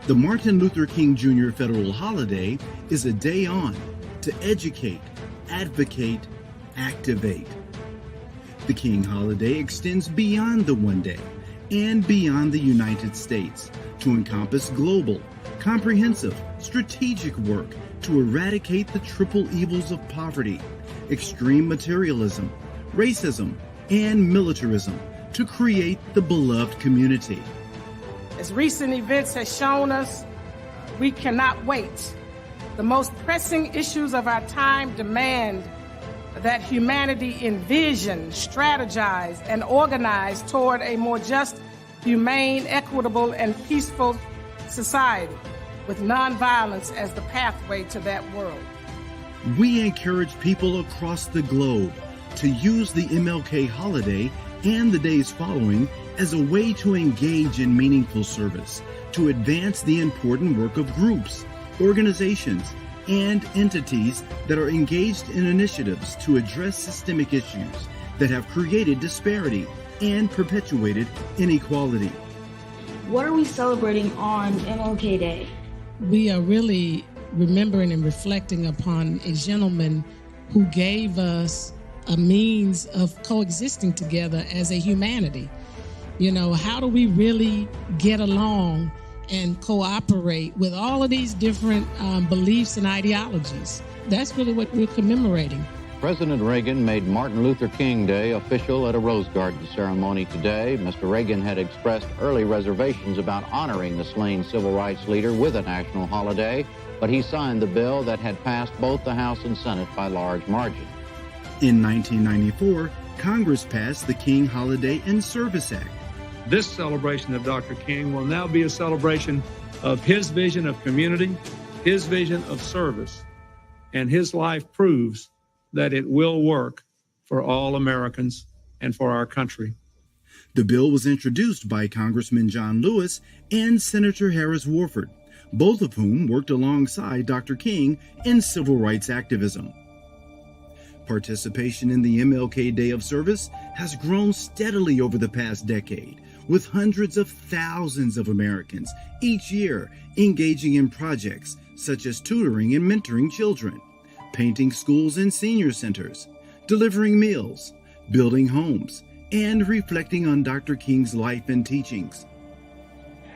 The Martin Luther King Jr. federal holiday is a day on to educate, advocate, activate. The King holiday extends beyond the one day and beyond the United States to encompass global, comprehensive, strategic work to eradicate the triple evils of poverty, extreme materialism, racism, and militarism to create the beloved community. As recent events have shown us, we cannot wait. The most pressing issues of our time demand that humanity envision, strategize, and organize toward a more just, humane, equitable, and peaceful society with nonviolence as the pathway to that world. We encourage people across the globe to use the MLK holiday and the days following as a way to engage in meaningful service, to advance the important work of groups, organizations, and entities that are engaged in initiatives to address systemic issues that have created disparity and perpetuated inequality. What are we celebrating on MLK Day? We are really remembering and reflecting upon a gentleman who gave us a means of coexisting together as a humanity. You know, how do we really get along and cooperate with all of these different beliefs and ideologies? That's really what we're commemorating. President Reagan made Martin Luther King Day official at a Rose Garden ceremony today. Mr. Reagan had expressed early reservations about honoring the slain civil rights leader with a national holiday, but he signed the bill that had passed both the House and Senate by large margin. In 1994, Congress passed the King Holiday and Service Act. This celebration of Dr. King will now be a celebration of his vision of community, his vision of service, and his life proves that it will work for all Americans and for our country. The bill was introduced by Congressman John Lewis and Senator Harris Warford, both of whom worked alongside Dr. King in civil rights activism. Participation in the MLK Day of Service has grown steadily over the past decade, with hundreds of thousands of Americans each year engaging in projects such as tutoring and mentoring children, painting schools and senior centers, delivering meals, building homes, and reflecting on Dr. King's life and teachings.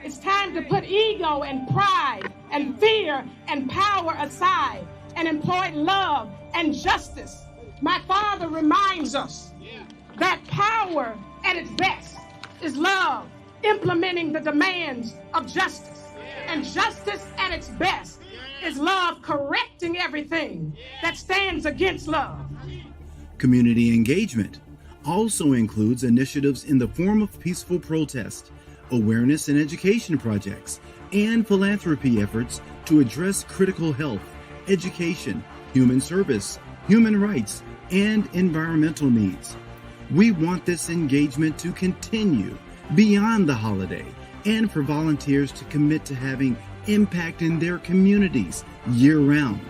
It's time to put ego and pride and fear and power aside and employ love and justice. My father reminds us that power at its best is love, implementing the demands of justice. And justice at its best is love correcting everything that stands against love. Community engagement also includes initiatives in the form of peaceful protest, awareness and education projects, and philanthropy efforts to address critical health, education, human service, human rights, and environmental needs. We want this engagement to continue beyond the holiday and for volunteers to commit to having impact in their communities year-round.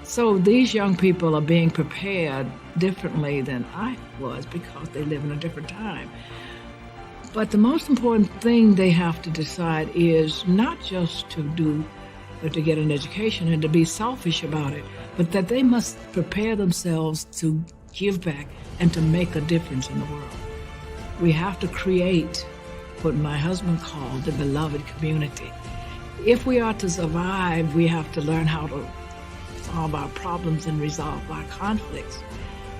So these young people are being prepared differently than I was because they live in a different time. But the most important thing they have to decide is not just to get an education and to be selfish about it, but that they must prepare themselves to give back and to make a difference in the world. We have to create what my husband called the beloved community. If we are to survive, we have to learn how to solve our problems and resolve our conflicts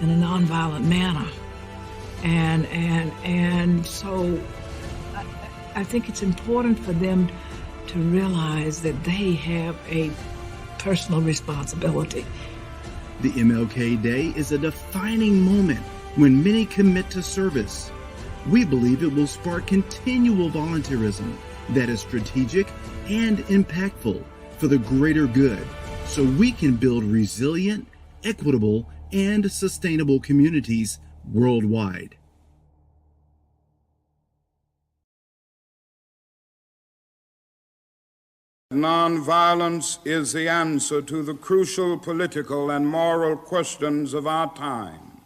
in a nonviolent manner. And so I think it's important for them to realize that they have a personal responsibility. The MLK Day is a defining moment when many commit to service. We believe it will spark continual volunteerism that is strategic and impactful for the greater good, so we can build resilient, equitable, and sustainable communities worldwide. Nonviolence is the answer to the crucial political and moral questions of our time.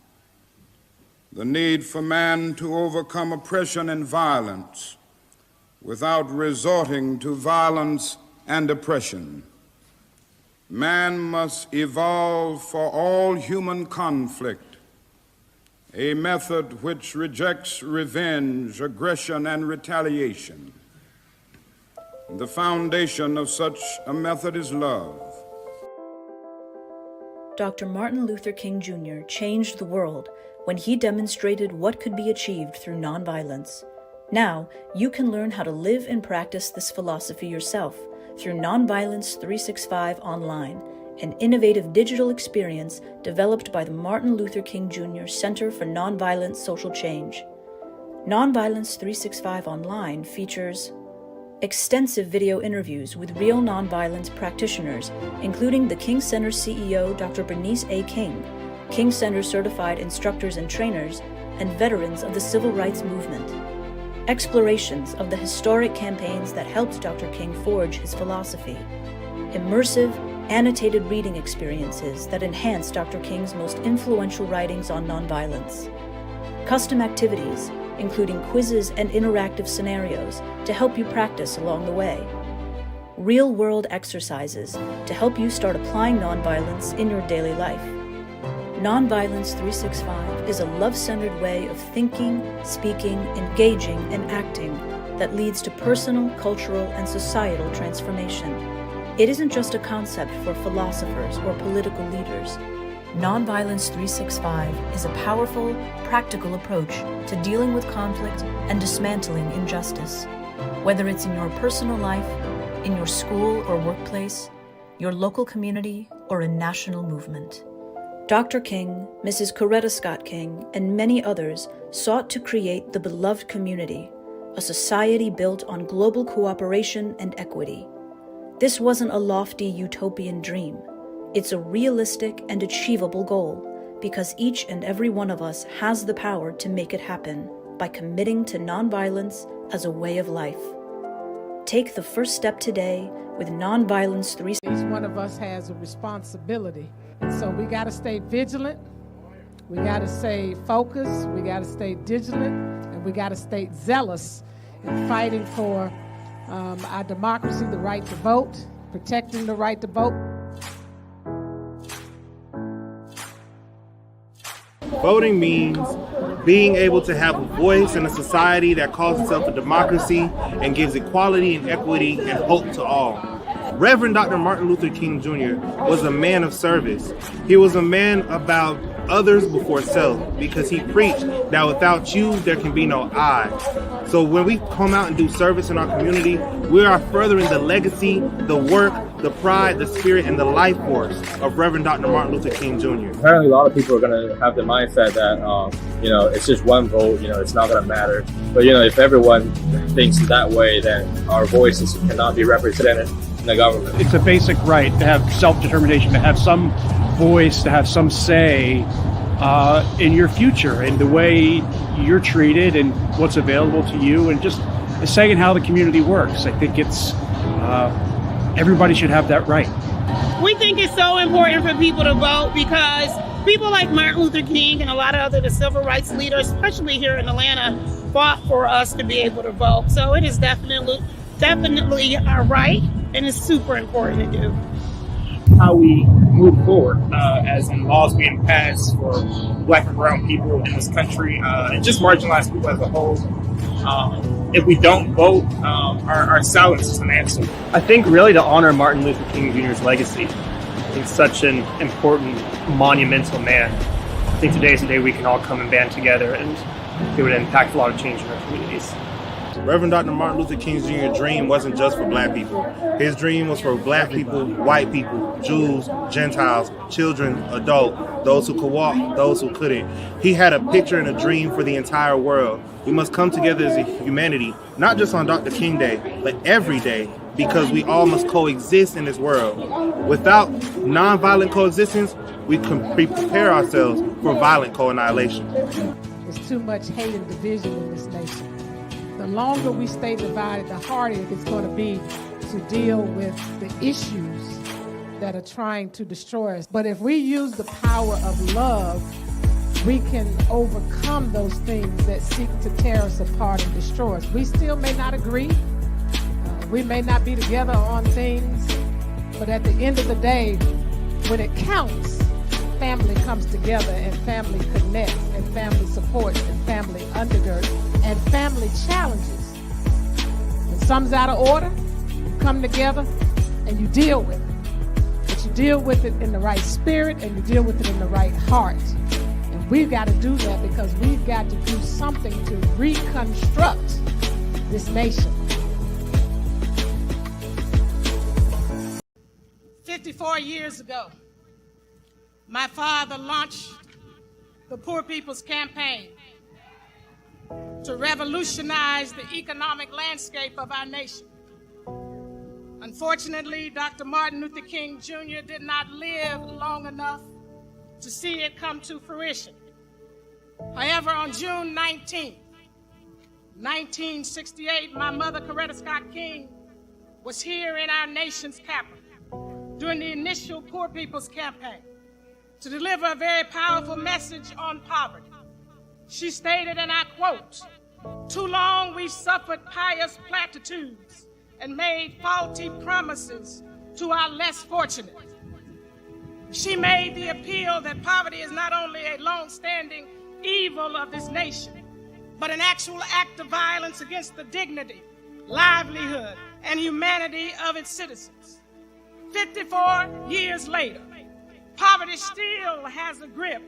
The need for man to overcome oppression and violence, without resorting to violence and oppression. Man must evolve for all human conflict a method which rejects revenge, aggression, and retaliation. The foundation of such a method is love. Dr. Martin Luther King Jr. changed the world when he demonstrated what could be achieved through nonviolence. Now, you can learn how to live and practice this philosophy yourself through Nonviolence 365 Online, an innovative digital experience developed by the Martin Luther King Jr. Center for Nonviolent Social Change. Nonviolence 365 Online features extensive video interviews with real nonviolence practitioners, including the King Center CEO Dr. Bernice A. King, King Center certified instructors and trainers, and veterans of the civil rights movement. Explorations of the historic campaigns that helped Dr. King forge his philosophy. Immersive, annotated reading experiences that enhance Dr. King's most influential writings on nonviolence. Custom activities, including quizzes and interactive scenarios to help you practice along the way. Real-world exercises to help you start applying nonviolence in your daily life. Nonviolence 365 is a love-centered way of thinking, speaking, engaging, and acting that leads to personal, cultural, and societal transformation. It isn't just a concept for philosophers or political leaders. Nonviolence 365 is a powerful, practical approach to dealing with conflict and dismantling injustice. Whether it's in your personal life, in your school or workplace, your local community, or a national movement. Dr. King, Mrs. Coretta Scott King, and many others sought to create the beloved community, a society built on global cooperation and equity. This wasn't a lofty utopian dream. It's a realistic and achievable goal because each and every one of us has the power to make it happen by committing to nonviolence as a way of life. Take the first step today with Nonviolence 3. Each one of us has a responsibility. And so we got to stay vigilant. We got to stay focused. We got to stay vigilant. And we got to stay zealous in fighting for our democracy, the right to vote, protecting the right to vote. Voting means being able to have a voice in a society that calls itself a democracy and gives equality and equity and hope to all. Reverend Dr. Martin Luther King Jr. was a man of service. He was a man about others before self because he preached that without you, there can be no I. So when we come out and do service in our community, we are furthering the legacy, the work, the pride, the spirit, and the life force of Reverend Dr. Martin Luther King Jr. Apparently, a lot of people are going to have the mindset that, it's just one vote, it's not going to matter. But, if everyone thinks that way, then our voices cannot be represented in the government. It's a basic right to have self-determination, to have some voice, to have some say in your future, in the way you're treated and what's available to you, and just a say in how the community works. I think it's everybody should have that right. We think it's so important for people to vote because people like Martin Luther King and a lot of other civil rights leaders, especially here in Atlanta, fought for us to be able to vote. So it is definitely our right, and it's super important to do. How we move forward as in laws being passed for Black and brown people in this country and just marginalized people as a whole. If we don't vote, our silence is an answer. I think really to honor Martin Luther King Jr.'s legacy. He's such an important, monumental man. I think today is the day we can all come and band together, and it would impact a lot of change in our communities. Reverend Dr. Martin Luther King Jr.'s dream wasn't just for Black people. His dream was for Black people, white people, Jews, Gentiles, children, adults, those who could walk, those who couldn't. He had a picture and a dream for the entire world. We must come together as a humanity, not just on Dr. King Day, but every day, because we all must coexist in this world. Without nonviolent coexistence, we can prepare ourselves for violent co-annihilation. There's too much hate and division in this nation. The longer we stay divided, the harder it's going to be to deal with the issues that are trying to destroy us. But if we use the power of love, we can overcome those things that seek to tear us apart and destroy us. We still may not agree. We may not be together on things, but at the end of the day, when it counts, family comes together and family connects and family supports and family undergirds and family challenges. When something's out of order, you come together and you deal with it. But you deal with it in the right spirit and you deal with it in the right heart. And we've got to do that because we've got to do something to reconstruct this nation. 54 years ago, my father launched the Poor People's Campaign to revolutionize the economic landscape of our nation. Unfortunately, Dr. Martin Luther King Jr. did not live long enough to see it come to fruition. However, on June 19, 1968, my mother, Coretta Scott King, was here in our nation's capital during the initial Poor People's Campaign to deliver a very powerful message on poverty. She stated, and I quote, "Too long we've suffered pious platitudes and made faulty promises to our less fortunate." She made the appeal that poverty is not only a long-standing evil of this nation, but an actual act of violence against the dignity, livelihood, and humanity of its citizens. 54 years later, poverty still has a grip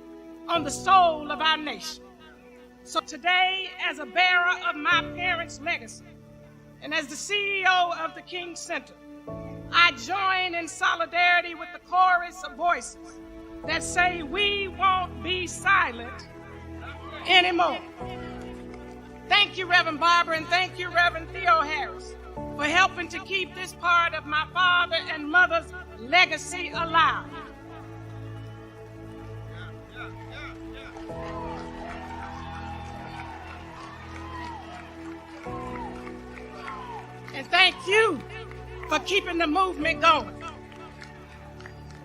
on the soul of our nation. So today, as a bearer of my parents' legacy, and as the CEO of the King Center, I join in solidarity with the chorus of voices that say we won't be silent anymore. Thank you, Reverend Barbara, and thank you, Reverend Theo Harris, for helping to keep this part of my father and mother's legacy alive. And thank you for keeping the movement going.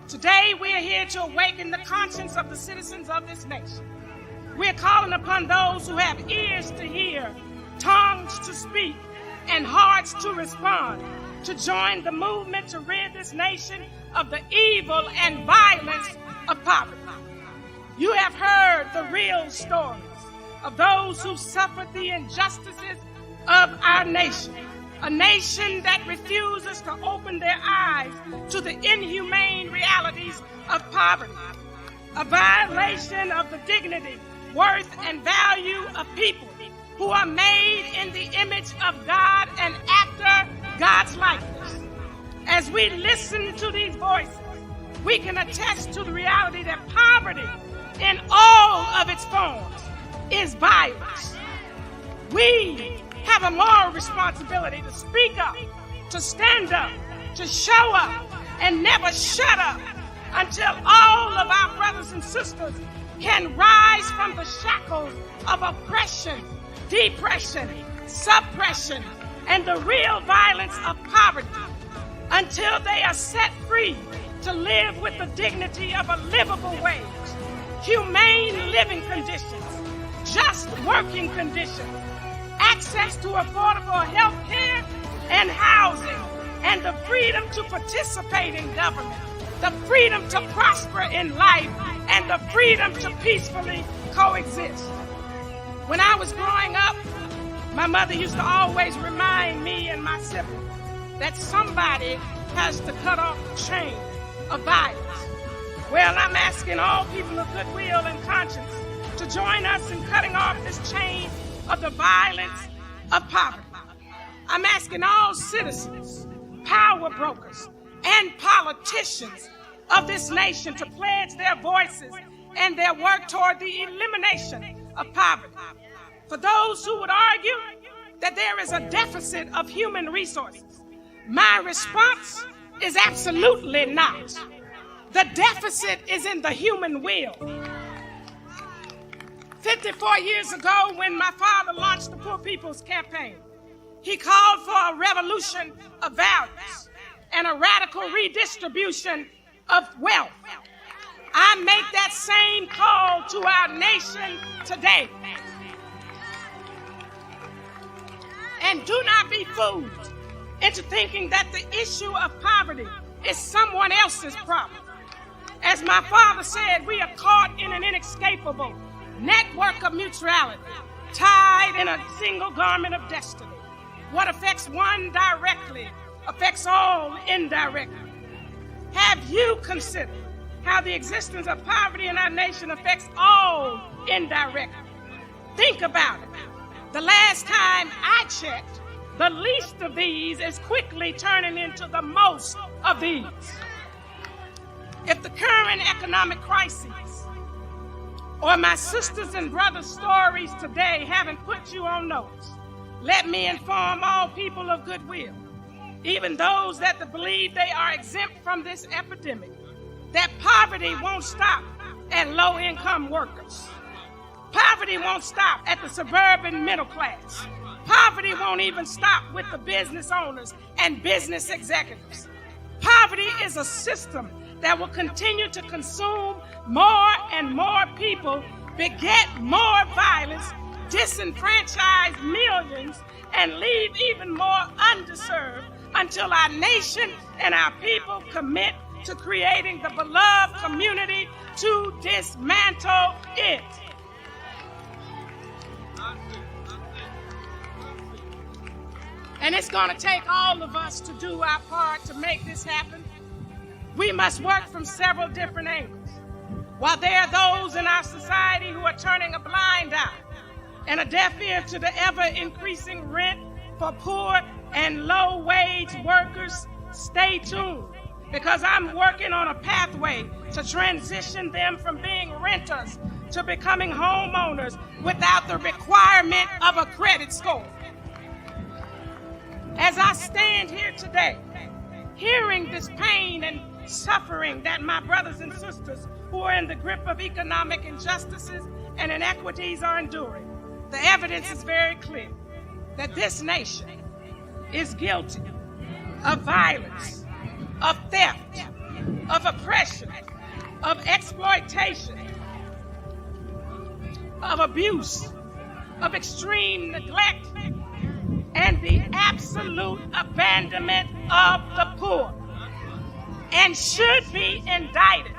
Today, we are here to awaken the conscience of the citizens of this nation. We're calling upon those who have ears to hear, tongues to speak, and hearts to respond, to join the movement to rid this nation of the evil and violence of poverty. You have heard the real stories of those who suffered the injustices of our nation, a nation that refuses to open their eyes to the inhumane realities of poverty, a violation of the dignity, worth, and value of people who are made in the image of God and after God's likeness. As we listen to these voices, we can attest to the reality that poverty in all of its forms is violence. We have a moral responsibility to speak up, to stand up, to show up, and never shut up until all of our brothers and sisters can rise from the shackles of oppression, depression, suppression, and the real violence of poverty, until they are set free to live with the dignity of a livable wage, humane living conditions, just working conditions, access to affordable health care and housing, and the freedom to participate in government, the freedom to prosper in life, and the freedom to peacefully coexist. When I was growing up, my mother used to always remind me and my siblings that somebody has to cut off the chain of violence. Well, I'm asking all people of goodwill and conscience to join us in cutting off this chain of the violence of poverty. I'm asking all citizens, power brokers, and politicians of this nation to pledge their voices and their work toward the elimination of poverty. For those who would argue that there is a deficit of human resources, my response is absolutely not. The deficit is in the human will. 54 years ago, when my father launched the Poor People's Campaign, he called for a revolution of values and a radical redistribution of wealth. I make that same call to our nation today. And do not be fooled into thinking that the issue of poverty is someone else's problem. As my father said, we are caught in an inescapable network of mutuality, tied in a single garment of destiny. What affects one directly affects all indirectly. Have you considered how the existence of poverty in our nation affects all indirectly? Think about it. The last time I checked, the least of these is quickly turning into the most of these. If the current economic crises or my sisters and brothers' stories today haven't put you on notice, let me inform all people of goodwill, even those that believe they are exempt from this epidemic, that poverty won't stop at low-income workers. Poverty won't stop at the suburban middle class. Poverty won't even stop with the business owners and business executives. Poverty is a system that will continue to consume more and more people, beget more violence, disenfranchise millions, and leave even more underserved until our nation and our people commit to creating the beloved community to dismantle it. And it's going to take all of us to do our part to make this happen. We must work from several different angles. While there are those in our society who are turning a blind eye and a deaf ear to the ever-increasing rent for poor and low-wage workers, stay tuned, because I'm working on a pathway to transition them from being renters to becoming homeowners without the requirement of a credit score. As I stand here today, hearing this pain and suffering that my brothers and sisters who are in the grip of economic injustices and inequities are enduring, the evidence is very clear that this nation is guilty of violence, of theft, of oppression, of exploitation, of abuse, of extreme neglect, and the absolute abandonment of the poor, and should be indicted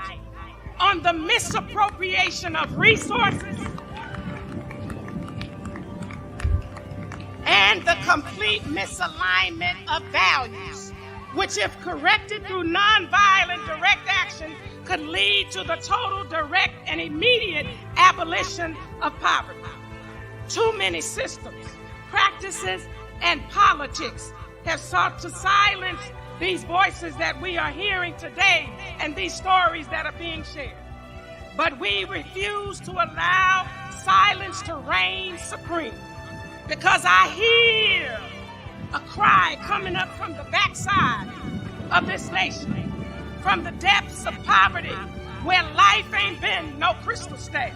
on the misappropriation of resources and the complete misalignment of values, which, if corrected through nonviolent direct action, could lead to the total, direct, and immediate abolition of poverty. Too many systems, practices, and politics have sought to silence these voices that we are hearing today and these stories that are being shared. But we refuse to allow silence to reign supreme, because I hear a cry coming up from the backside of this nation, from the depths of poverty where life ain't been no crystal state.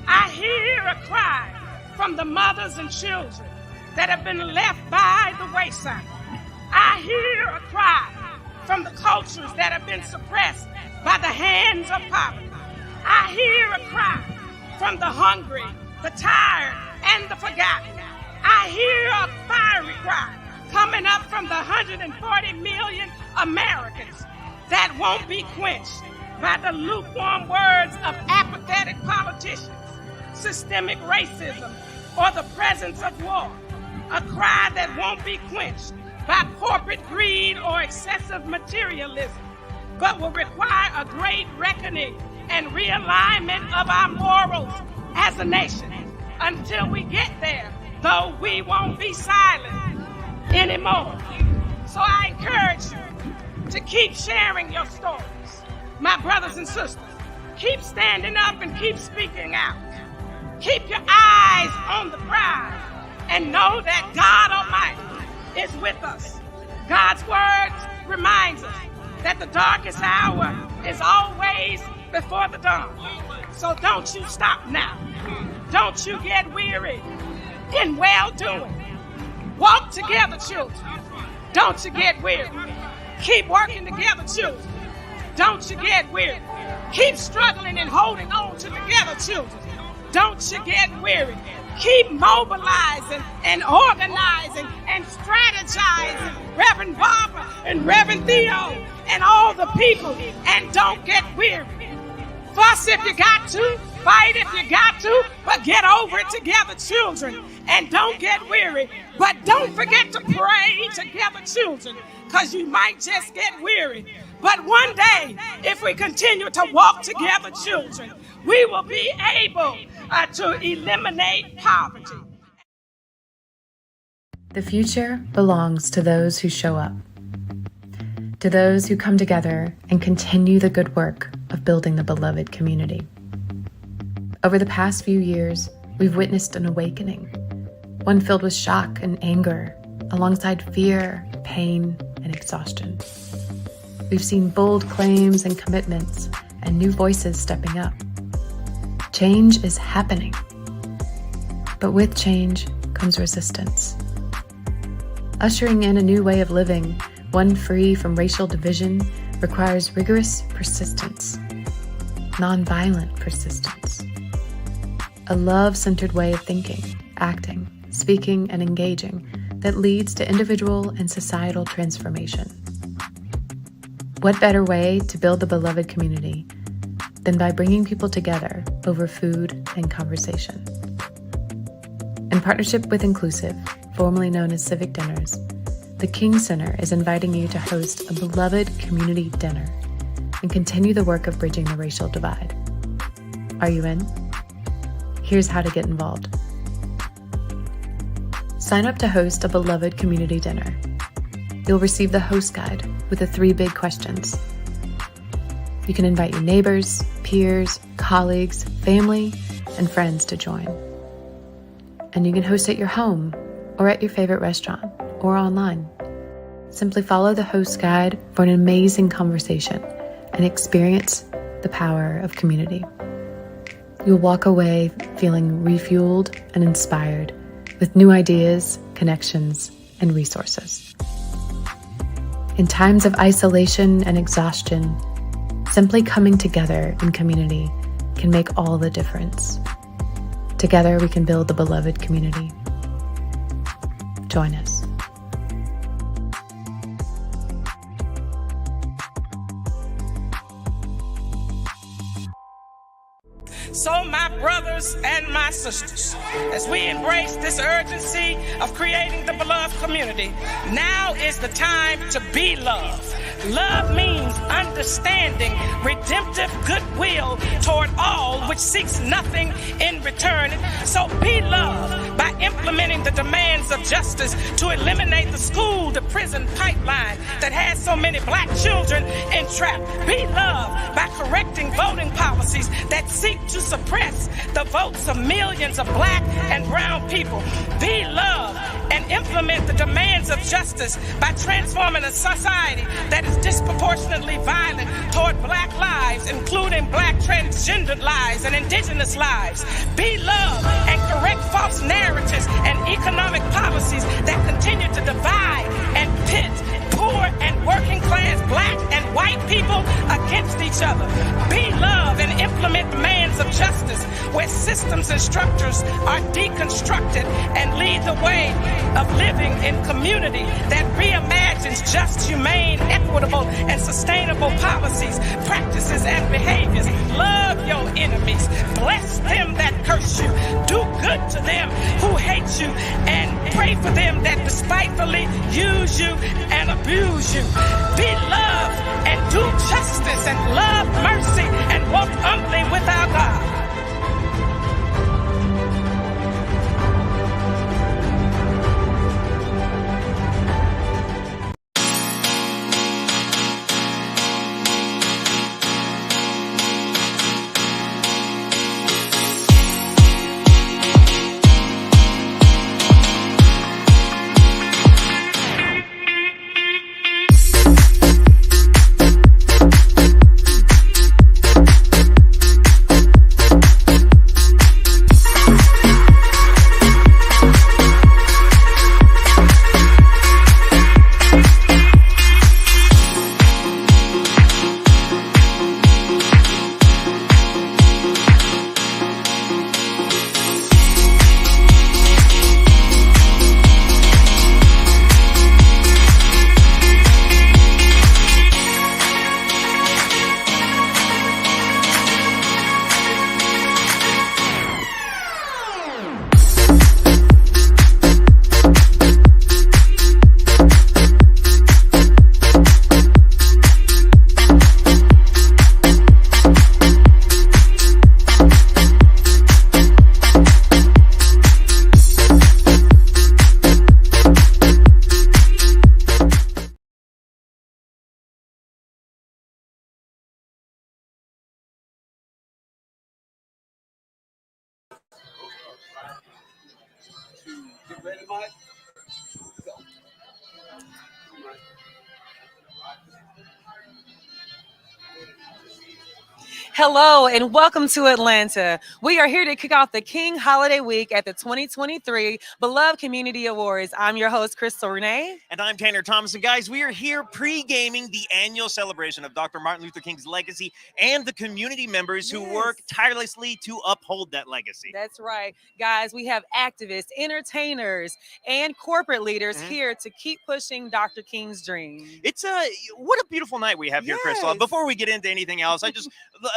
I hear a cry from the mothers and children that have been left by the wayside. I hear a cry from the cultures that have been suppressed by the hands of poverty. I hear a cry from the hungry, the tired, and the forgotten. I hear a fiery cry coming up from the 140 million Americans that won't be quenched by the lukewarm words of apathetic politicians, systemic racism, or the presence of war. A cry that won't be quenched by corporate greed or excessive materialism, but will require a great reckoning and realignment of our morals as a nation. Until we get there, though, we won't be silent anymore. So I encourage you to keep sharing your stories. My brothers and sisters, keep standing up and keep speaking out. Keep your eyes on the prize and know that God Almighty is with us. God's word reminds us that the darkest hour is always before the dawn. So don't you stop now. Don't you get weary in well-doing. Walk together, children. Don't you get weary. Keep working together, children. Don't you get weary. Keep struggling and holding on to together, children. Don't you get weary. keep mobilizing and organizing and strategizing, Reverend Barbara and Reverend Theo and all the people, and don't get weary. Fuss if you got to, fight if you got to, but get over it together, children, and don't get weary. But don't forget to pray together, children, because you might just get weary. But one day, if we continue to walk together, children, we will be able to eliminate poverty. The future belongs to those who show up, to those who come together and continue the good work of building the beloved community. Over the past few years, we've witnessed an awakening, one filled with shock and anger, alongside fear, pain, and exhaustion. We've seen bold claims and commitments and new voices stepping up. Change is happening. But with change comes resistance. Ushering in a new way of living, one free from racial division, requires rigorous persistence, nonviolent persistence, a love-centered way of thinking, acting, speaking, and engaging that leads to individual and societal transformation. What better way to build the beloved community than by bringing people together over food and conversation? In partnership with Inclusive, formerly known as Civic Dinners, the King Center is inviting you to host a beloved community dinner and continue the work of bridging the racial divide. Are you in? Here's how to get involved. Sign up to host a beloved community dinner. You'll receive the host guide with the 3 big questions. You can invite your neighbors, peers, colleagues, family, and friends to join. And you can host at your home or at your favorite restaurant or online. Simply follow the host guide for an amazing conversation and experience the power of community. You'll walk away feeling refueled and inspired with new ideas, connections, and resources. In times of isolation and exhaustion, simply coming together in community can make all the difference. Together we can build the beloved community. Join us. So my brothers and my sisters, as we embrace this urgency of creating the beloved community, now is the time to be loved. Love means understanding, redemptive goodwill toward all, which seeks nothing in return. So be loved by implementing the demands of justice to eliminate the school to prison pipeline that has so many black children entrapped. Be loved by correcting voting policies that seek to suppress the votes of millions of black and brown people. Be loved and implement the demands of justice by transforming a society that is disproportionately violent toward black lives, including black transgendered lives and indigenous lives. Be loved and correct false narratives and economic policies that continue to divide and pit poor and working class black and white people against each other. Be loved and implement demands of justice where systems and structures are deconstructed and lead the way of living in community that reimagines just, humane, equitable, and sustainable policies, practices, and behaviors. Love your enemies. Bless them that curse you. Do good to them who hate you, and pray for them that despitefully use you and abuse you. Be loved and do justice and love mercy and walk humbly with our God. Hello and welcome to Atlanta. We are here to kick off the King Holiday Week at the 2023 Beloved Community Awards. I'm your host, Crystal Renee. And I'm Tanner Thomason. Guys, we are here pre-gaming the annual celebration of Dr. Martin Luther King's legacy and the community members who work tirelessly to uphold that legacy. That's right. Guys, we have activists, entertainers, and corporate leaders here to keep pushing Dr. King's dream. What a beautiful night we have here, Crystal. Before we get into anything else,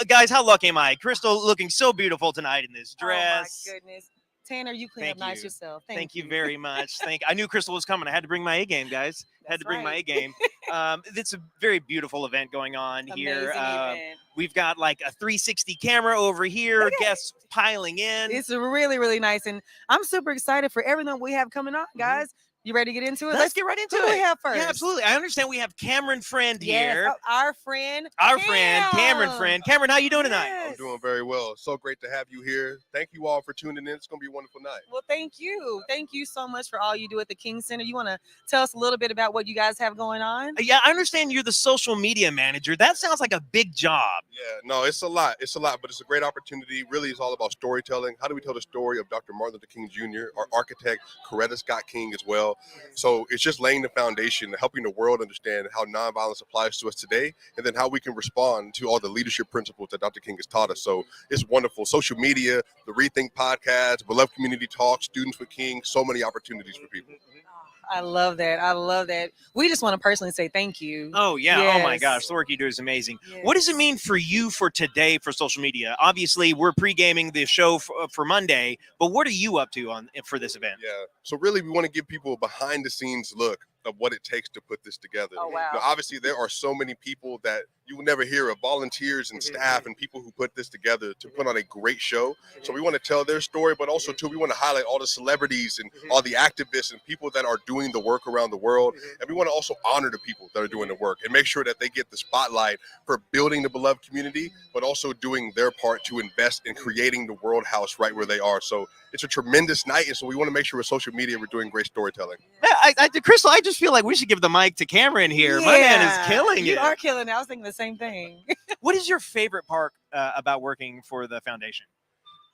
guys, how lucky am I? Crystal looking so beautiful tonight in this dress. Oh my goodness. Tanner, you clean up nice yourself. Thank you very much. I knew Crystal was coming. I had to bring my A game, guys. Had to bring my A game. It's a very beautiful event going on here. We've got like a 360 camera over here, guests piling in. It's really, really nice. And I'm super excited for everything we have coming on, guys. You ready to get into it? Let's get right into it. Who do we have first? Yeah, absolutely. I understand we have Cameron Friend here. Our friend. Cameron Friend. Cameron, how you doing tonight? I'm doing very well. So great to have you here. Thank you all for tuning in. It's going to be a wonderful night. Well, thank you. Thank you so much for all you do at the King Center. You want to tell us a little bit about what you guys have going on? Yeah, I understand you're the social media manager. That sounds like a big job. Yeah, no, it's a lot. It's a lot, but it's a great opportunity. Really, it's all about storytelling. How do we tell the story of Dr. Martin Luther King Jr., our architect, Coretta Scott King as well. So it's just laying the foundation, helping the world understand how nonviolence applies to us today, and then how we can respond to all the leadership principles that Dr. King has taught us. So it's wonderful. Social media, the Rethink podcast, Beloved Community Talk, Students with King, so many opportunities for people. I love that. I love that. We just want to personally say thank you. Oh, yeah. Yes. Oh, my gosh. The work you do is amazing. Yes. What does it mean for you for today for social media? Obviously, we're pre-gaming the show for Monday, but what are you up to for this event? Yeah. So really, we want to give people a behind-the-scenes look of what it takes to put this together. Oh, wow. Now, obviously, there are so many people that you will never hear of, volunteers and staff and people who put this together to put on a great show. So we want to tell their story, but also, too, we want to highlight all the celebrities and all the activists and people that are doing the work around the world. And we want to also honor the people that are doing the work and make sure that they get the spotlight for building the beloved community, but also doing their part to invest in creating the world house right where they are. So it's a tremendous night. And so we want to make sure with social media, we're doing great storytelling. Yeah, Crystal, I just feel like we should give the mic to Cameron here. Yeah. My man is killing it. You are killing it. I was thinking the same thing. What is your favorite part about working for the foundation?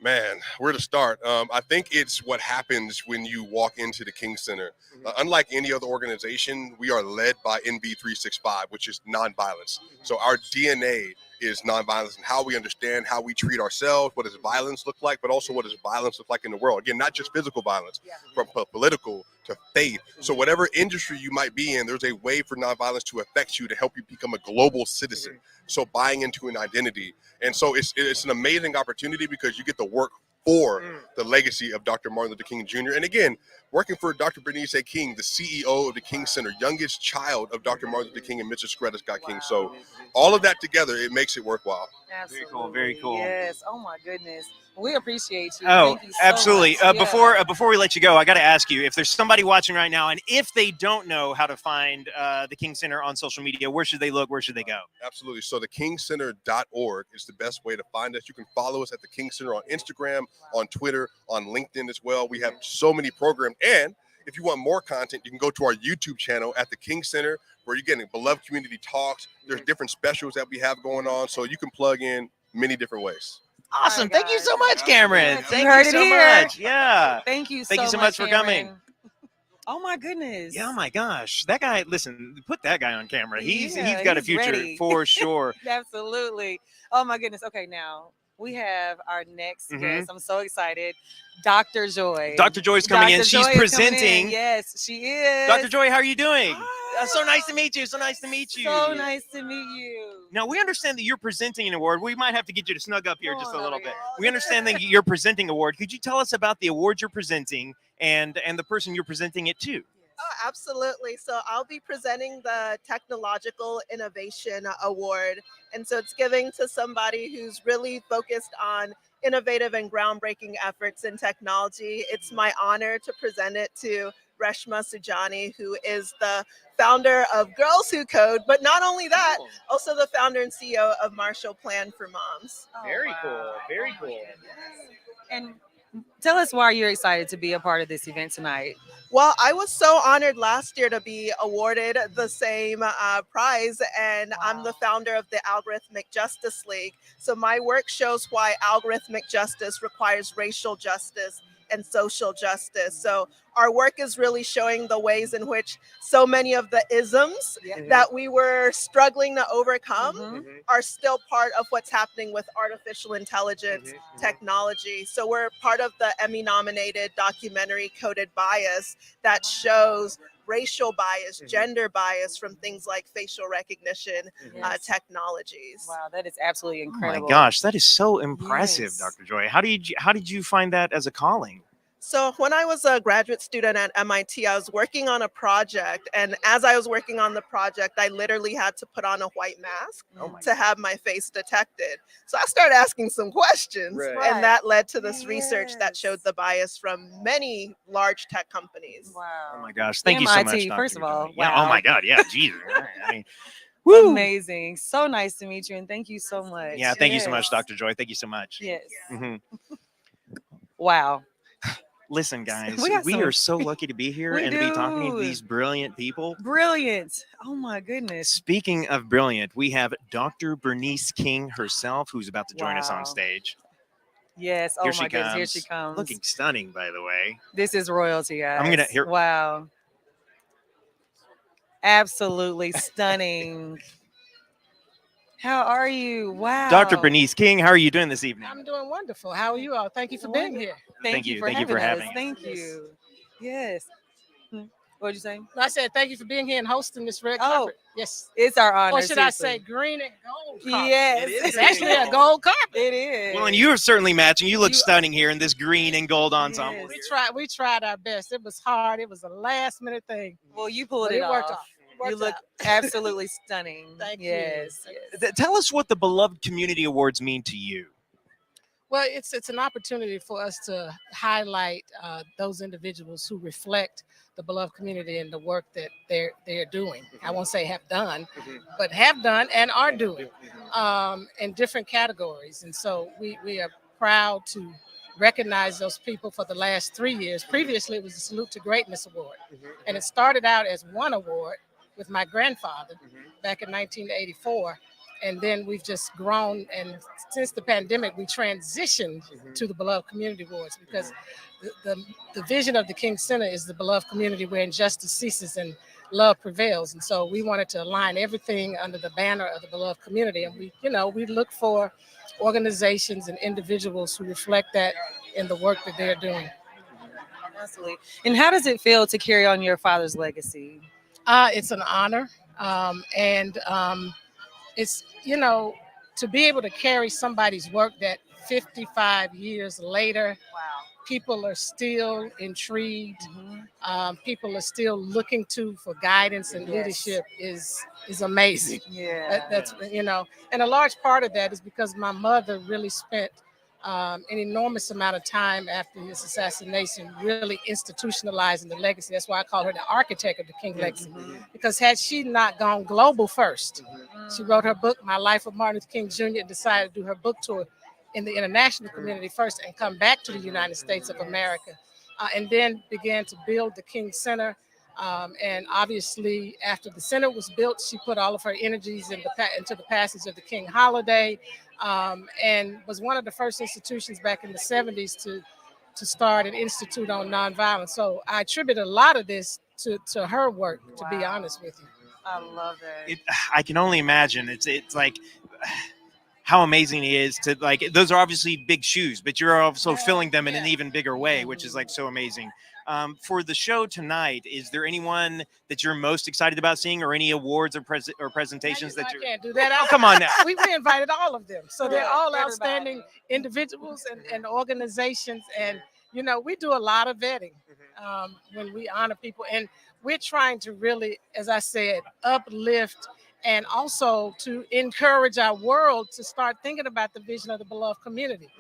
Man, where to start? I think it's what happens when you walk into the King Center. Unlike any other organization, we are led by NV365, which is nonviolence. So our DNA is nonviolence and how we understand how we treat ourselves, what does violence look like, but also what does violence look like in the world. Again, not just physical violence, from political to faith. So whatever industry you might be in, there's a way for nonviolence to affect you to help you become a global citizen. So buying into an identity. And so it's an amazing opportunity because you get to work for the legacy of Dr. Martin Luther King Jr. And again, working for Dr. Bernice A. King, the CEO of the King Center, youngest child of Dr. Martin Luther King and Mrs. Coretta Scott King. So all of that together, it makes it worthwhile. Absolutely. Very cool. Very cool. Yes. Oh my goodness. We appreciate you. Oh, Thank you so absolutely. much. Before we let you go, I got to ask you, if there's somebody watching right now, and if they don't know how to find the King Center on social media, where should they look? Where should they go? Absolutely. So thekingcenter.org is the best way to find us. You can follow us at the King Center on Instagram, on Twitter, on LinkedIn as well. We have so many programs. And if you want more content, you can go to our YouTube channel at the King Center, where you're getting Beloved Community Talks. There's different specials that we have going on, so you can plug in many different ways. Awesome. Thank you so much, Cameron. Thank heard you it so here. much. Yeah. Thank you so much for coming. Oh my goodness. Yeah, oh my gosh. That guy, listen, put that guy on camera. He's got a he's future ready. for sure. Absolutely. Oh my goodness. Okay, now we have our next guest. I'm so excited. Dr. Joy. Dr. Joy's coming in. She's presenting. Yes, she is. Dr. Joy, how are you doing? So nice to meet you. So nice to meet you. So nice to meet you. Now, we understand that you're presenting an award. We might have to get you to snug up here just a little bit. We understand that you're presenting an award. Could you tell us about the award you're presenting and the person you're presenting it to? Oh, absolutely. So I'll be presenting the Technological Innovation Award. And so it's giving to somebody who's really focused on innovative and groundbreaking efforts in technology. It's my honor to present it to Reshma Sujani, who is the founder of Girls Who Code, but not only that, also the founder and CEO of Marshall Plan for Moms. Very cool. Very cool. And Tell us why you're excited to be a part of this event tonight. Well, I was so honored last year to be awarded the same prize, and I'm the founder of the Algorithmic Justice League. So my work shows why algorithmic justice requires racial justice and social justice. So our work is really showing the ways in which so many of the isms that we were struggling to overcome are still part of what's happening with artificial intelligence technology. So we're part of the Emmy-nominated documentary Coded Bias that shows racial bias, gender bias from things like facial recognition technologies. Wow, that is absolutely incredible. Oh my gosh, that is so impressive, Yes. Dr. Joy. How did you find that as a calling? So when I was a graduate student at MIT, I was working on a project. And as I was working on the project, I literally had to put on a white mask to have my face detected. So I started asking some questions. Right. And that led to this research that showed the bias from many large tech companies. Wow. Oh my gosh, thank you so much, MIT, Dr. first of all. Joy. Yeah, oh my God, yeah, Jesus. I mean, Amazing. So nice to meet you, and thank you so much. yeah, thank you so much, Dr. Joy. Thank you so much. Yes. Mhm. Wow. Listen, guys, We got we some- are so lucky to be here We and to be talking to do. these brilliant people. Brilliant. Oh my goodness. Speaking of brilliant, we have Dr. Bernice King herself, who's about to join us on Wow. stage. Yes. Oh Here my she goodness. Here comes. she comes. Looking stunning, by the way. This is royalty, guys. I'm gonna hear. Wow. Absolutely stunning. How are you? Wow. Dr. Bernice King, how are you doing this evening? I'm doing wonderful. How are you all? Thank you for being here. Thank you. Thank you for having us. Thank you. Yes. What'd you say? No, I said thank you for being here and hosting this red carpet. Yes. It's our honor. Or should I say seriously. green and gold carpet? Yes. It's actually a gold carpet. It is. Well, and you are certainly matching. You look stunning here in this green and gold ensemble. We tried our best. It was hard. It was a last minute thing. Well, you pulled But it it worked off. off. You look absolutely stunning. Thank you. Yes. Tell us what the Beloved Community Awards mean to you. Well, it's an opportunity for us to highlight those individuals who reflect the beloved community and the work that they're doing. I won't say have done, but have done and are doing in different categories. And so we are proud to recognize those people for the last 3 years. Previously, it was the Salute to Greatness Award, and it started out as one award with my grandfather back in 1984. And then we've just grown, and since the pandemic, we transitioned to the Beloved Community Awards because the vision of the King Center is the beloved community where injustice ceases and love prevails. And so we wanted to align everything under the banner of the beloved community. And we look for organizations and individuals who reflect that in the work that they're doing. Absolutely. And how does it feel to carry on your father's legacy? It's an honor. It's, to be able to carry somebody's work that 55 years later, people are still intrigued. People are still looking for guidance and leadership is amazing. Yeah. That's, and a large part of that is because my mother really spent an enormous amount of time after his assassination really institutionalizing the legacy. That's why I call her the architect of the King legacy. Because had she not gone global first, she wrote her book, My Life of Martin Luther King Jr., and decided to do her book tour in the international community first and come back to the United States of America, and then began to build the King Center. And obviously, after the center was built, she put all of her energies into the passage of the King holiday, and was one of the first institutions back in the 70s to start an institute on nonviolence. So I attribute a lot of this to her work, to be honest with you. I love that. I can only imagine. It's like how amazing it is to those are obviously big shoes, but you're also filling them in an even bigger way, which is so amazing. For the show tonight, is there anyone that you're most excited about seeing, or any awards or presentations that I you're? can't do that. Oh, come on now. We invited all of them, so they're all Everybody. outstanding individuals and organizations, and we do a lot of vetting when we honor people, and we're trying to really, as I said, uplift and also to encourage our world to start thinking about the vision of the beloved community.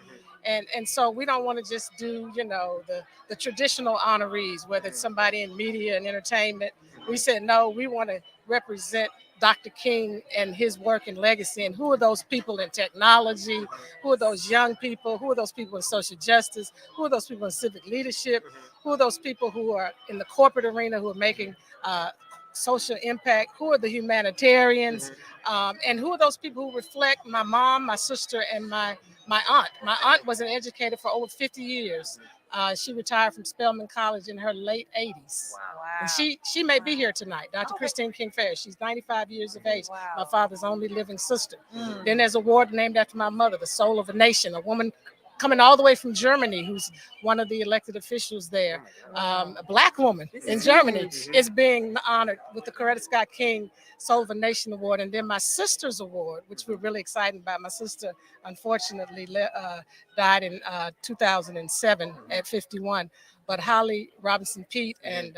And so we don't want to just do, the traditional honorees, whether it's somebody in media and entertainment. We said, no, we want to represent Dr. King and his work and legacy, and who are those people in technology, who are those young people, who are those people in social justice, who are those people in civic leadership, who are those people who are in the corporate arena who are making social impact, who are the humanitarians, and who are those people who reflect my mom, my sister, and my aunt. My aunt was an educator for over 50 years. She retired from Spelman College in her late 80s. Wow. And she may be here tonight, Dr. Christine King Ferris. She's 95 years of age, my father's only living sister. Then there's an award named after my mother, the Soul of a Nation, a woman coming all the way from Germany, who's one of the elected officials there. A Black woman in Germany is being honored with the Coretta Scott King Soul of a Nation Award. And then my sister's award, which we're really excited about. My sister, unfortunately, died in 2007 at 51. But Holly Robinson Pete and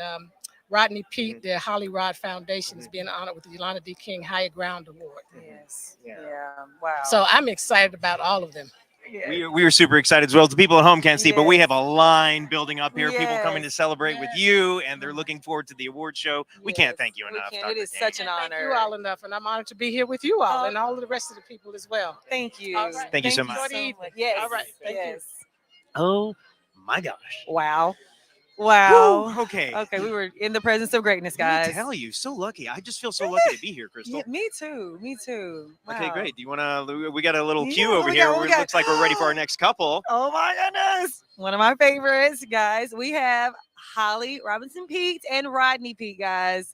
Rodney Pete, the Holly Rod Foundation, is being honored with the Yolanda D. King Higher Ground Award. Yes. Yeah. Wow. So I'm excited about all of them. We are super excited as well. The people at home can't see, but we have a line building up here. People coming to celebrate with you, and they're looking forward to the award show. We can't thank you enough. It is such an honor. Thank you all enough, and I'm honored to be here with you all and all of the rest of the people as well. Thank you. All right. Thank you so much. Yes. All right. Thank you. Oh my gosh. Wow. Wow. Woo, okay. Okay, we were in the presence of greatness, guys. I tell you, so lucky. I just feel so lucky to be here, Crystal. Yeah, me too. Me too. Wow. Okay, great. Do you want to? We got a little cue over here. It looks like we're ready for our next couple. Oh my goodness! One of my favorites, guys. We have Holly Robinson Pete and Rodney Pete, guys.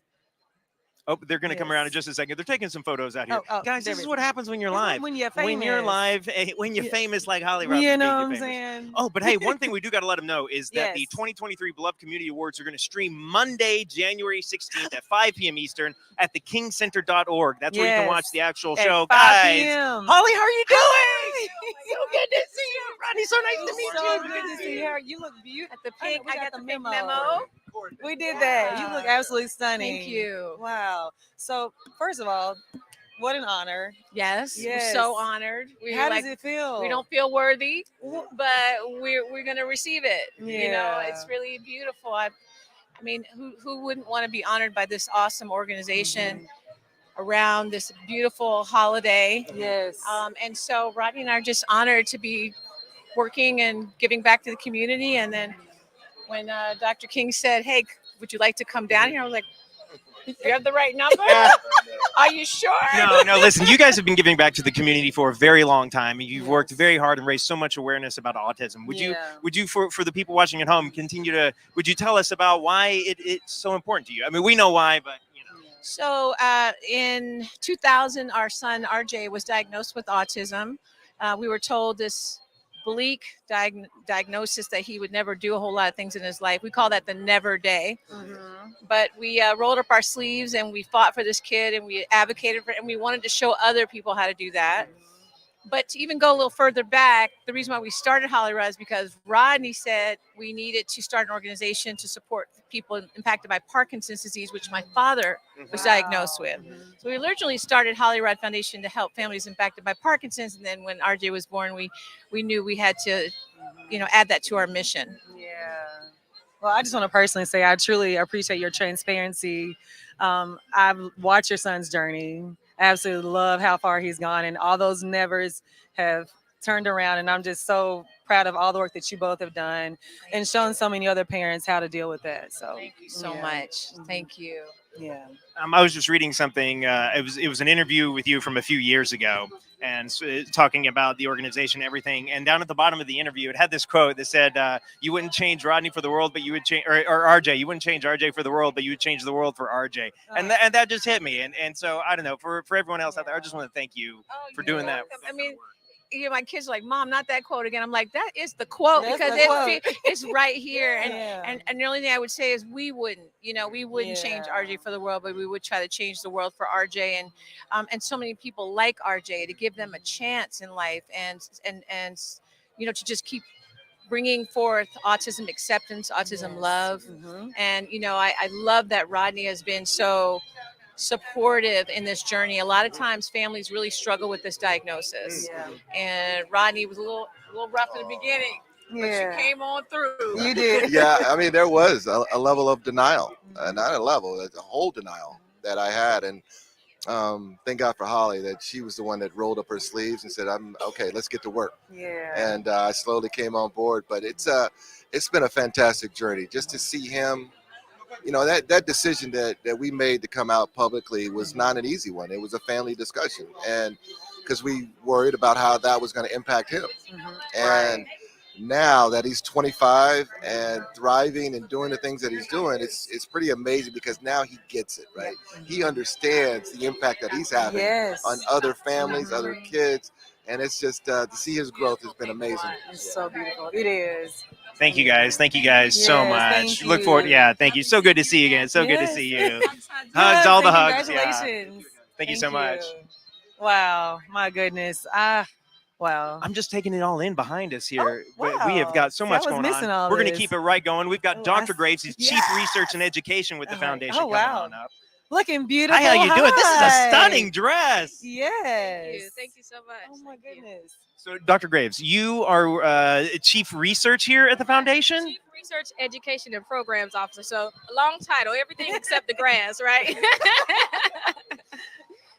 Oh, they're going to come around in just a second. They're taking some photos out here. Guys, this is what happens when you're live. When you're famous. When you're live, when you're famous like Holly Robinson. You know what I'm saying? Oh, but hey, one thing we do got to let them know is that the 2023 Beloved Community Awards are going to stream Monday, January 16th at 5 p.m. Eastern at thekingcenter.org. That's where you can watch the actual show. Guys, Holly, how are you doing? So good to see you, Rodney. So nice to meet you. So good to see her. You look beautiful. At the pink, I got the memo. We did that. You look absolutely stunning. Thank you. Wow. So, first of all, what an honor. Yes. We're so honored. How does it feel? We don't feel worthy, but we're going to receive it. Yeah. You know, it's really beautiful. I mean, who wouldn't want to be honored by this awesome organization around this beautiful holiday? Yes. And so Rodney and I are just honored to be working and giving back to the community. And then when Dr. King said, "Hey, would you like to come down here?" I was like, "You have the right number? Are you sure?" No, listen, you guys have been giving back to the community for a very long time. You've worked very hard and raised so much awareness about autism. Would you, for the people watching at home, would you tell us about why it's so important to you? I mean, we know why, but So in 2000, our son RJ was diagnosed with autism. We were told this bleak diagnosis that he would never do a whole lot of things in his life. We call that the never day. But we rolled up our sleeves and we fought for this kid and we advocated for it, and we wanted to show other people how to do that. But to even go a little further back, the reason why we started Holly Rod is because Rodney said we needed to start an organization to support people impacted by Parkinson's disease, which my father was diagnosed with. So we originally started Holly Rod Foundation to help families impacted by Parkinson's. And then when RJ was born, we knew we had to, add that to our mission. Yeah. Well, I just want to personally say I truly appreciate your transparency. I've watched your son's journey. I absolutely love how far he's gone, and all those nevers have turned around, and I'm just so proud of all the work that you both have done and shown so many other parents how to deal with that. So thank you so much. Thank you. Yeah. I was just reading something. It was an interview with you from a few years ago, and talking about the organization and everything. And down at the bottom of the interview, it had this quote that said, "You wouldn't change Rodney for the world, but you would change, or RJ. You wouldn't change RJ for the world, but you would change the world for RJ." And that just hit me. And so I don't know, for everyone else out there, I just want to thank you for doing that. I mean, my kids are like, "Mom, not that quote again." I'm like, that is the quote. That's because the quote. it's right here. Yeah. And the only thing I would say is we wouldn't change RJ for the world, but we would try to change the world for RJ and so many people like RJ, to give them a chance in life and to just keep bringing forth autism acceptance, autism love. And I love that Rodney has been so supportive in this journey. A lot of times families really struggle with this diagnosis, and Rodney was a little rough in the beginning, but you came on through. You did. Yeah, I mean, there was a level of denial, not a level, it's a whole denial that I had, and thank God for Holly that she was the one that rolled up her sleeves and said, "I'm okay. Let's get to work." Yeah. And I slowly came on board. But it's been a fantastic journey just to see him. That decision that we made to come out publicly was not an easy one. It was a family discussion, and because we worried about how that was going to impact him. And now that he's 25 and thriving and doing the things that he's doing, it's pretty amazing because now he gets it, right? He understands the impact that he's having on other families, other kids, and it's just to see his growth has been amazing. It's so beautiful. It is. Thank you guys. Thank you guys so much. thank Look forward. you. Yeah, thank you. So good to see you again. So good to Yes. see you. Hugs, all the hugs. Yeah. Congratulations. Thank you so much. Wow. My goodness. Wow. I'm just taking it all in behind us here. wow. We have got so See, I much was going missing on. all We're going to this. keep it right going. We've got Dr. Graves, who's Chief Yes. Research and Education with the foundation. Oh, wow. Coming on up. Looking beautiful. Hi, how you doing? This is a Hi. stunning dress. Yes. Thank you so much. Oh my goodness. So, Dr. Graves, you are Chief Research here at the foundation? Chief Research, Education, and Programs Officer. So a long title, everything except the grants, right?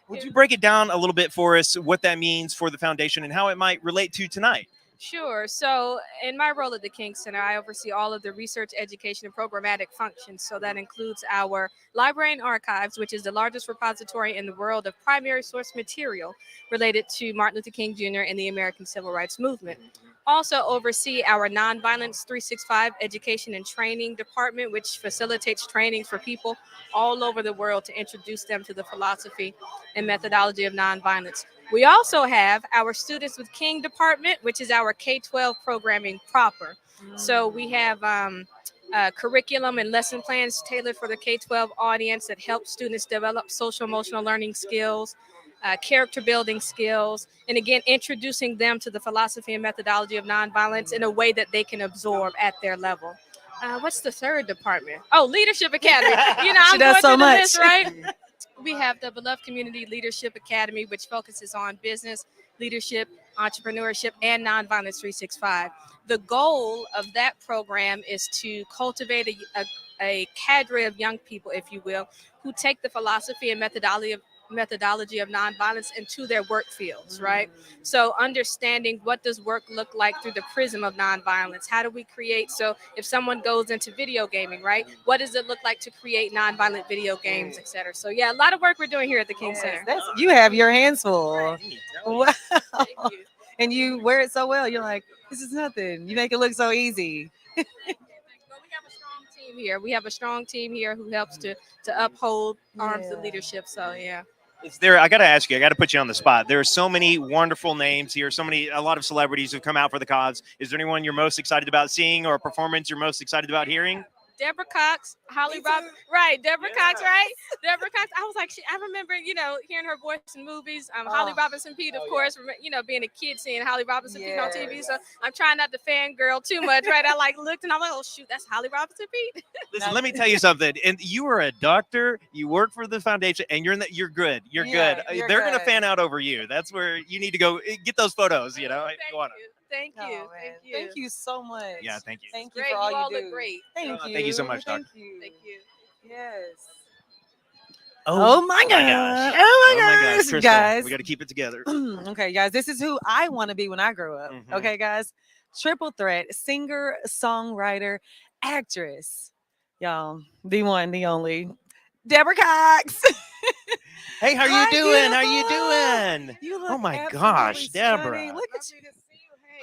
Would you break it down a little bit for us, what that means for the foundation and how it might relate to tonight? Sure. So in my role at the King Center, I oversee all of the research, education, and programmatic functions. So that includes our library and archives, which is the largest repository in the world of primary source material related to Martin Luther King Jr. and the American Civil Rights Movement. Also oversee our Nonviolence 365 Education and Training Department, which facilitates training for people all over the world to introduce them to the philosophy and methodology of nonviolence. We also have our Students with King Department, which is our K-12 programming proper. So we have curriculum and lesson plans tailored for the K-12 audience that help students develop social emotional learning skills, character building skills, and again, introducing them to the philosophy and methodology of nonviolence in a way that they can absorb at their level. What's the third department? Oh, Leadership Academy. You know, She I'm does going so through the much. list, right? We have the Beloved Community Leadership Academy, which focuses on business, leadership, entrepreneurship, and Nonviolence 365. The goal of that program is to cultivate a cadre of young people, if you will, who take the philosophy and methodology of nonviolence into their work fields, right? So understanding what does work look like through the prism of nonviolence? How do we create, so if someone goes into video gaming, right? What does it look like to create nonviolent video games, et cetera? So yeah, a lot of work we're doing here at the King Center. You have your hands full. Wow. And you wear it so well. You're like, this is nothing. You make it look so easy. Here. We have a strong team here who helps to uphold arms of leadership. So yeah. Is there, I got to ask you, I got to put you on the spot. There are so many wonderful names here, a lot of celebrities who've come out for the cause. Is there anyone you're most excited about seeing or a performance you're most excited about hearing? Deborah Cox, Holly Rob, right? Deborah Cox, right? Deborah Cox. I was like, I remember, hearing her voice in movies. Holly Robinson Pete, of course. Being a kid seeing Holly Robinson Pete on TV. So I'm trying not to fangirl too much, right? I looked and I'm like, oh shoot, that's Holly Robinson Pete. Listen, let me tell you something. And you are a doctor. You work for the foundation, and you're good. You're good. They're gonna fan out over you. That's where you need to go get those photos. If you want to. Thank you. Thank you. Thank you so much. Yeah, thank you. Thank you Great. for all you all you do. look great. Thank you. Thank you so much, Doctor. Thank you. Thank you. Yes. Oh my gosh. gosh. Oh my gosh, Crystal, guys. we got to keep it together. Okay, guys, this is who I want to be when I grow up. Mhm. Okay, guys. Triple threat, singer, songwriter, actress. Y'all, the one, the only, Deborah Cox. Hey, how Hi, you doing? How beautiful. you doing? You look Oh my absolutely gosh, Deborah. stunning. Look at you.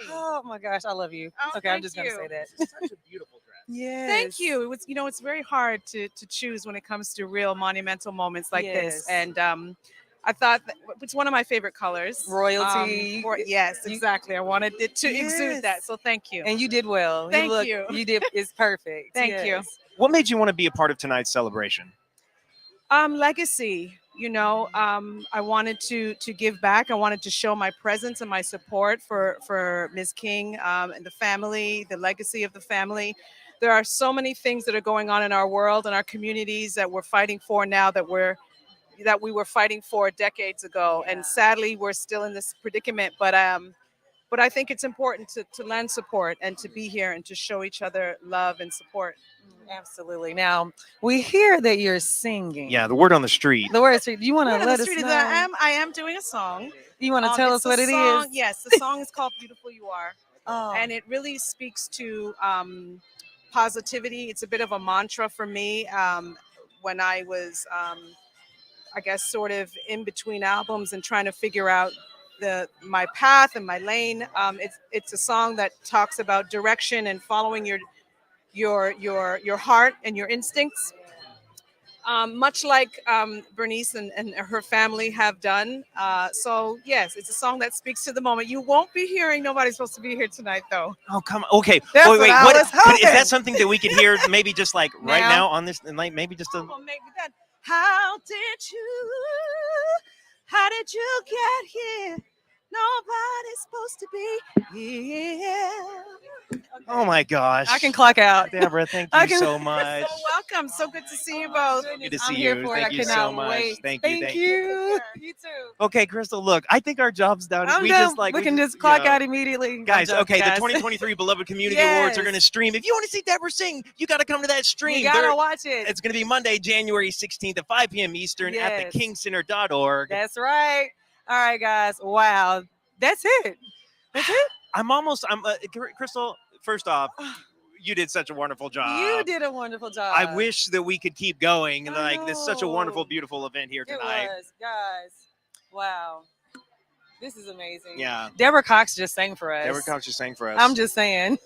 Oh my gosh, I love you. Oh, Okay, I'm thank just gonna you. say that. Such a beautiful dress. Yes. Thank you. It's very hard to choose when it comes to real monumental moments like this. Yes. And I thought it's one of my favorite colors. Royalty. Yes, exactly. I wanted it to Yes. exude that. So thank you. And you did well. Thank you. You did. It's perfect. Thank you. Yes. What made you want to be a part of tonight's celebration? Legacy. I wanted to give back. I wanted to show my presence and my support for Ms. King and the family, the legacy of the family. There are so many things that are going on in our world and our communities that we're fighting for now that we were fighting for decades ago. And sadly, we're still in this predicament. But but I think it's important to lend support and to be here and to show each other love and support. Absolutely. Now, we hear that you're singing. Yeah, the word on the street. The word on the street. Do you want Word to on let the us street is know? that I am doing a song. You want to tell us what it is? Yes, the song is called Beautiful You Are. Oh. And it really speaks to positivity. It's a bit of a mantra for me. When I was, I guess, sort of in between albums and trying to figure out my path and my lane. It's a song that talks about direction and following your heart and your instincts. Much like Bernice and her family have done. So yes, it's a song that speaks to the moment. You won't be hearing Nobody's Supposed to Be Here tonight, though. Oh, come on. Okay. That's wait. what I What? was But is hoping. that something that we could hear maybe just like right Now? now on this, and like maybe just a. Well, maybe that. How did you get here? Nobody's supposed to be here. Oh my gosh. I can clock out. Deborah, thank I you can- so much. So welcome. So good to see you both. Good to I'm see here you. for it. Thank I you so cannot much. wait. Thank you. Thank you. You too. Okay, Crystal, look, I think our job's done. I'm we done. just like we can just clock out immediately. Guys, I'm okay, joking, the guys. 2023 Beloved Community Awards are Yes. going to stream. If you want to see Deborah sing, you got to come to that stream. You gotta They're- watch it. It's going to be Monday, January 16th at 5 p.m. Eastern at Yes. thekingcenter.org. That's right. All right, guys. Wow. That's it. That's it. Crystal, first off, you did such a wonderful job. You did a wonderful job. I wish that we could keep going. Like, this is such a wonderful, know. beautiful event here It tonight. was, guys. Wow. This is amazing. Yeah. Deborah Cox just sang for us. Deborah Cox just sang for us. I'm just saying.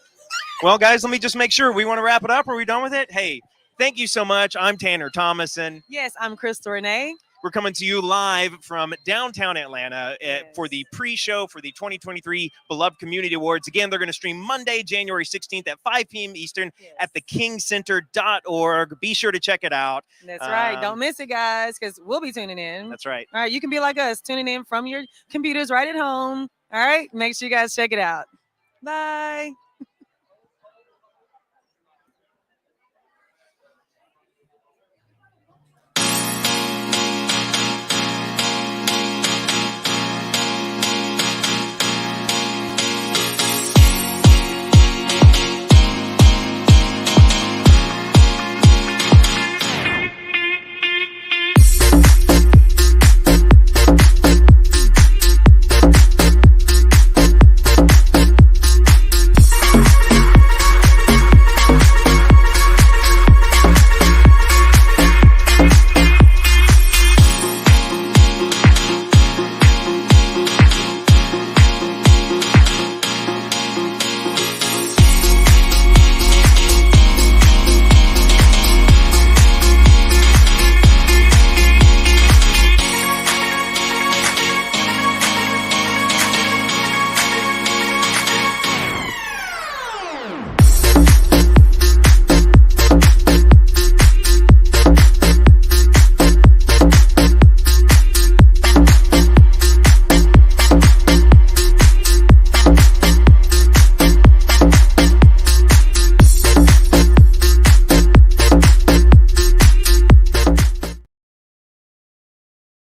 Well, guys, let me just make sure. We want to wrap it up. Are we done with it? Hey, thank you so much. I'm Tanner Thomason. Yes, I'm Crystal Renee. We're coming to you live from downtown Atlanta for the pre-show for the 2023 Beloved Community Awards. Again, they're going to stream Monday, January 16th at 5 p.m. Eastern at thekingcenter.org. Be sure to check it out. That's right. Don't miss it, guys, because we'll be tuning in. That's right. All right. You can be like us, tuning in from your computers right at home. All right. Make sure you guys check it out. Bye.